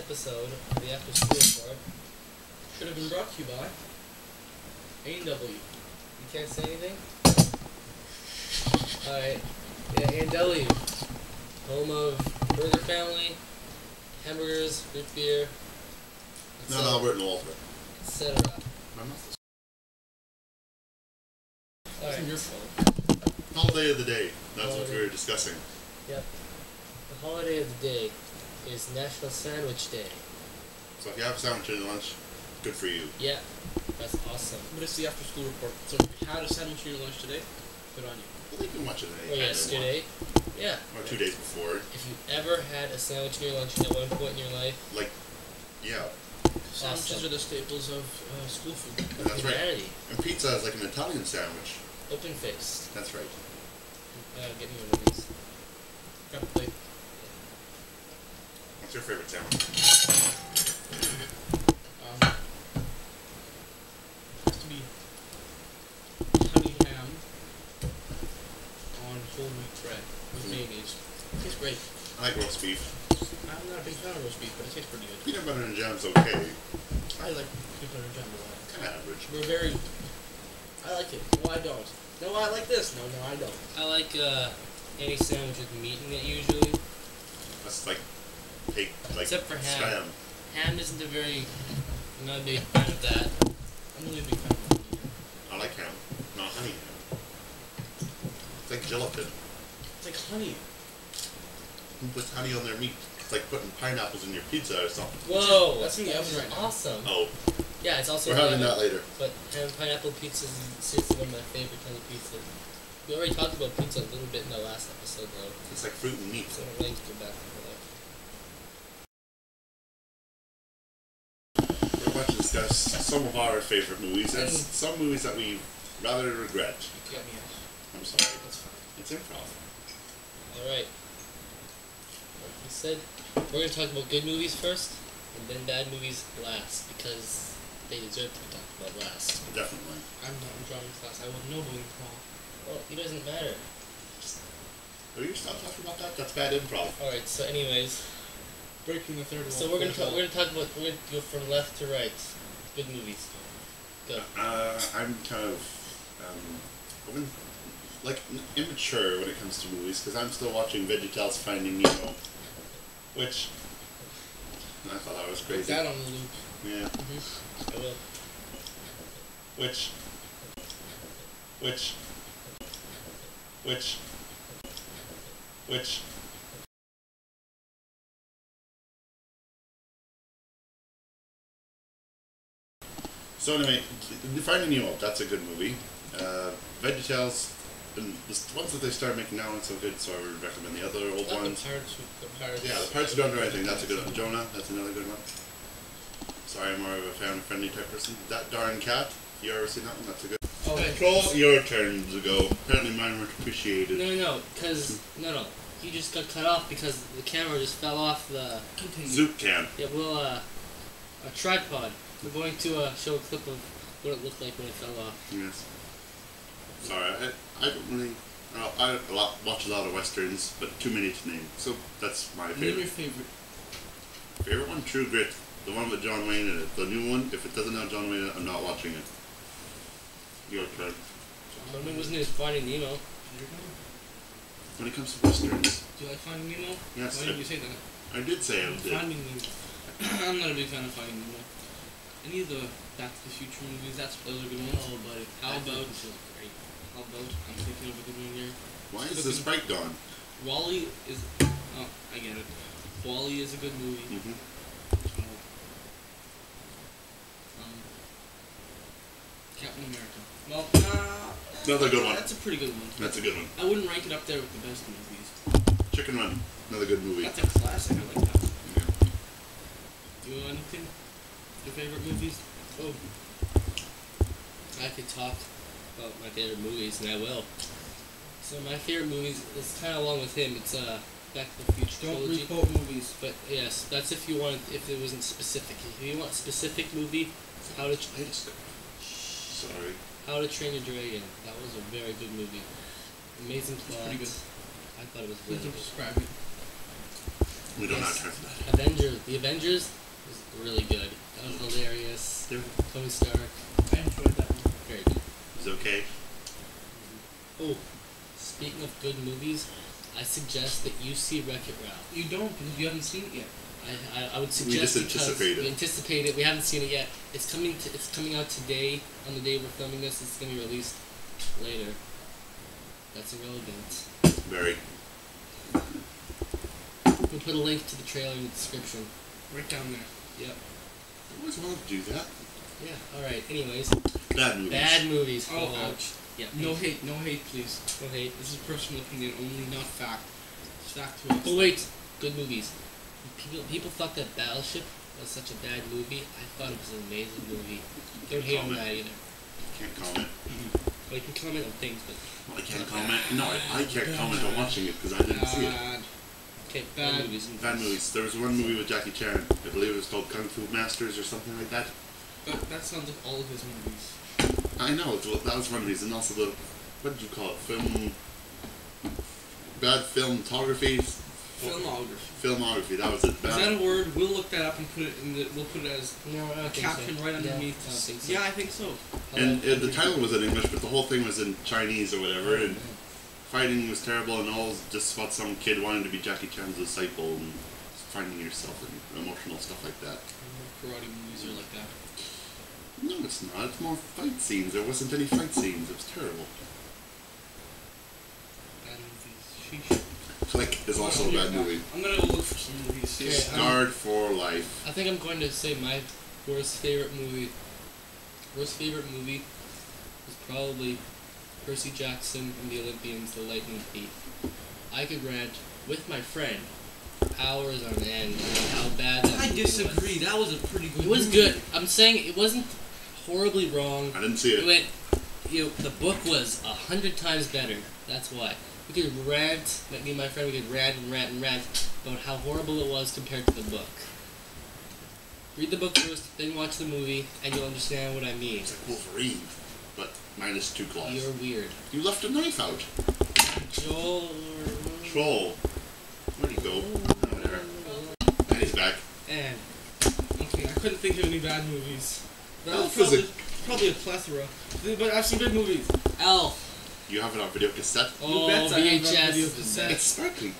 episode of the After School Report should have been brought to you by A&W. You can't say anything? Alright, yeah, A&W. Home of Burger Family, hamburgers, root beer, Not Albert and Walter. etc. Alright. It's your fault. Holiday of the day. That's what we were discussing. Yep. The holiday of the day is National Sandwich Day. So if you have a sandwich in your lunch, good for you. Yeah, that's awesome. But it's the after school report. So if you had a sandwich in your lunch today, good on you. Well, they can watch it Or yesterday. Yeah. Or 2 days before. If you ever had a sandwich in your lunch at one point in your life. Like, yeah. Sandwiches are the staples of school food. That's right. Humanity. And pizza is like an Italian sandwich. Open-faced. That's right. Get me one of these. Got a plate. What's your favorite sandwich? Has to be honey ham on whole wheat bread with mayonnaise. It tastes great. I like roast beef. I'm not a big fan of roast beef, but it tastes pretty good. Peanut butter and jam's okay. I like peanut butter and jam a lot. Kind of average. We're very... I like it. No, I don't. No, I like this. No, I don't. I like any sandwich with meat in it usually. That's like pig, like Except for ham. spam. Ham isn't I'm not a big fan of that. I'm really a big fan of honey ham. I like ham, not honey ham. It's like gelatin. It's like honey. Who puts honey on their meat? It's like putting pineapples in your pizza or something. Whoa! That's in the oven right now. Awesome. Oh, Yeah, it's also we're having that later. But pineapple pizza is seriously one of my favorite kinds of pizza. We already talked about pizza a little bit in the last episode though. It's like fruit and meat. So I'm going to go back to that. We're about to discuss some of our favorite movies and some movies that we rather regret. You got me out. I'm sorry. That's fine. It's improv. Alright. Like we said, we're going to talk about good movies first, and then bad movies last, because they deserve to be talked about last. Definitely. I'm not in drawing class. I would know doing prom. Well, it doesn't matter. Will you stop talking about that? That's bad improv. Alright, so anyways, Breaking the third wall. so we're gonna go from left to right. Good movies. Go. I'm kind of like immature when it comes to movies because I'm still watching VeggieTales Finding Nemo, which I thought that was Put crazy. that on the loop. Yeah. I will. Which. So anyway, Finding Nemo, that's a good movie. VeggieTales, and the ones that they started making now aren't so good, so I would recommend the other old ones. The Pirates. Yeah, the Pirates Who Don't Do Anything, that's a good one. Jonah, that's another good one. Sorry, I'm more of a family-friendly type person. That Darn Cat, you ever seen that one? That's a good one. Oh, Troel, your turn to go. Apparently mine weren't appreciated. No, he just got cut off because the camera just fell off the... Zoop can. Yeah, well, a tripod. We're going to show a clip of what it looked like when it fell off. Yes. Sorry, I don't really... I watch a lot of westerns, but too many to name. So that's my favorite. Name your favorite. Favorite one? True Grit. The one with John Wayne in it. The new one, if it doesn't have John Wayne in it, I'm not watching it. Your turn. John Wayne wasn't his Finding Nemo. When it comes to westerns... Do you like Finding Nemo? Yes. Why didn't you say that? I did say I did. Finding Nemo. I'm not a big fan of Finding Nemo. Any of the Back to the Future movies, those are good ones. Oh, buddy. How about, Great. I'm thinking of a good one here. Why is the Sprite gone? Wall-E is, oh, I get it. Wall-E is a good movie. Mm-hmm. Captain America. Well, Another good one. That's a pretty good one. That's a good one. I wouldn't rank it up there with the best movies. Chicken Run. Another good movie. That's a classic, I like that. Yeah. Do you know anything? Your favorite movies? Oh. I could talk about my favorite movies, and I will. So my favorite movies is kind of along with him. It's Back to the Future Don't trilogy. re-quote movies. But yes, that's if you want. If it wasn't specific. If you want a specific movie, How to Train Your Dragon. That was a very good movie. Amazing plot. Pretty good. I thought it was You really can good. describe it. We don't Yes. have time for that. The Avengers was really good. That was hilarious. Tony Stark, I enjoyed that one. very good. It's okay. Oh, speaking of good movies, I suggest that you see Wreck-It Ralph. You don't because you haven't seen it yet. I would suggest just anticipate it. we anticipate it. We haven't seen it yet. It's coming out today. On the day we're filming this, it's gonna be released later. That's irrelevant. Very. We'll put a link to the trailer in the description. Right down there. Yep. I always wanted to do that. Yeah. All right. Anyways, Bad movies. bad movies. Oh, Fallout. ouch. Yeah. No hate, please. No hate. This is personal opinion only, not fact. It's fact to us. Oh wait, good movies. People thought that Battleship was such a bad movie. I thought it was an amazing movie. Don't hate on that either. Can't comment. Well, you can comment on things, but Well, I can't comment. No, I can't comment on watching it because I didn't see it. Bad. okay, Bad. bad movies. Bad movies. There was one movie with Jackie Chan. I believe it was called Kung Fu Masters or something like that. That sounds like all of his movies. I know. That was one of these, and also the what did you call it? Bad filmography. Filmography. Filmography. That was it. Is that a word? We'll look that up and put it in the. We'll put it as No, I don't think caption so. right Yeah, underneath. I don't think so. Yeah, I think so. And the title was in English, but the whole thing was in Chinese or whatever, and fighting was terrible, and all was just about some kid wanting to be Jackie Chan's disciple and finding yourself and emotional stuff like that. Karate movies are like that. No, it's not. It's more fight scenes. There wasn't any fight scenes. It was terrible. Bad movies. Sheesh. Click is also a bad movie. I'm gonna go look for some movies. Okay, Scarred for life. I think I'm going to say my worst favorite movie. Worst favorite movie was probably Percy Jackson and the Olympians, The Lightning Thief. I could rant with my friend hours on end about how bad that I movie disagree. That was a pretty good. It was movie. good. I'm saying it wasn't horribly wrong. I didn't see It it. went, the book was 100 times better. That's why. We could rant, me and my friend, we could rant and rant and rant about how horrible it was compared to the book. Read the book first, then watch the movie, and you'll understand what I mean. It's like Wolverine, but minus 2 claws. You're weird. You left a knife out. Joel. Troll. Where'd he go? Oh, whatever. And he's back. And Okay, I couldn't think of any bad movies. Elf That was is probably a plethora. But I've seen good movies. Elf. You have it on video cassette? Oh, bets I have that VHS. video cassette. It's sparkly.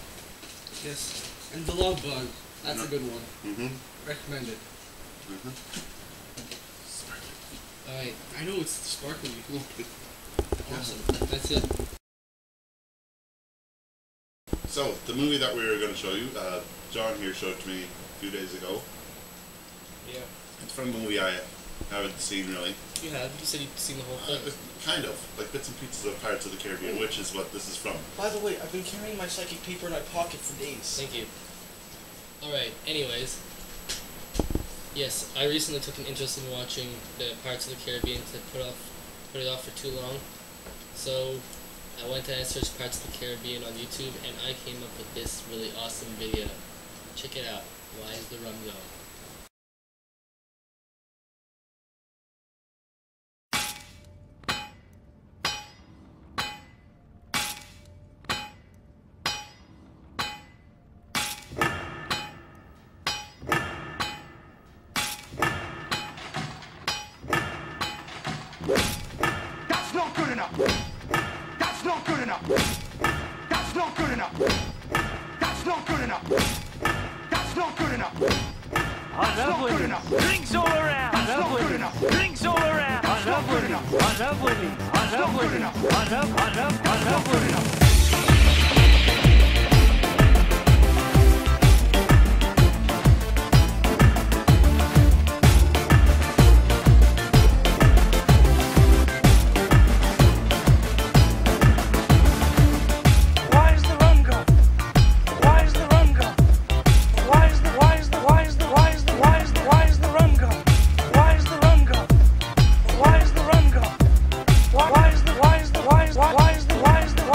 Yes. And The Love Bug. That's a good one. Mm-hmm. Recommend it. Sparkly. Alright, I know it's sparkly. awesome. That's it. So, the movie that we were going to show you, John here showed it to me a few days ago. Yeah. It's from a movie I haven't seen really. You have. You said you'd seen the whole thing. Kind of. Like bits and pieces of Pirates of the Caribbean, which is what this is from. By the way, I've been carrying my psychic paper in my pocket for days. Thank you. Alright, anyways. Yes, I recently took an interest in watching the Pirates of the Caribbean to put it off for too long. So I went and I searched Pirates of the Caribbean on YouTube and I came up with this really awesome video. Check it out. Why is the rum going? That's not good enough. That's not good enough. That's not good enough. That's not good enough. That's not good enough. I love not good Willie. enough. Drinks all around. That's I love not good Willie. enough. Drinks all around. I That's love not good Willie. enough. I love Willie. I love not good Willie. enough. I love Good Willie. enough. Why is the rum gone? Why is the rum gone? Why is the rum gone? Why is the rum gone? Why is the rum gone? Why is the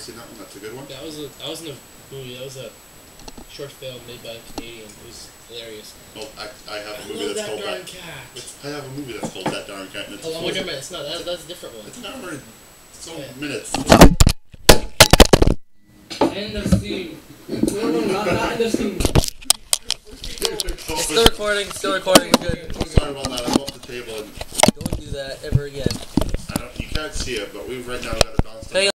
seen that one. That's a good one. That wasn't a movie. That was a short film made by a Canadian. It was hilarious. Well, I have a I movie love that's that called darn that. cat. I have a movie that's called That Darn Cat. And it's Oh, I'm wondering, it's not. That's a different one. It's an hour and so Yeah. minutes. End of scene. No, not end of scene. It's still recording. Still recording. We're good. I'm sorry about that. I'm off the table and Don't do that ever again. you can't see it, but we've right now got it bounced. Hang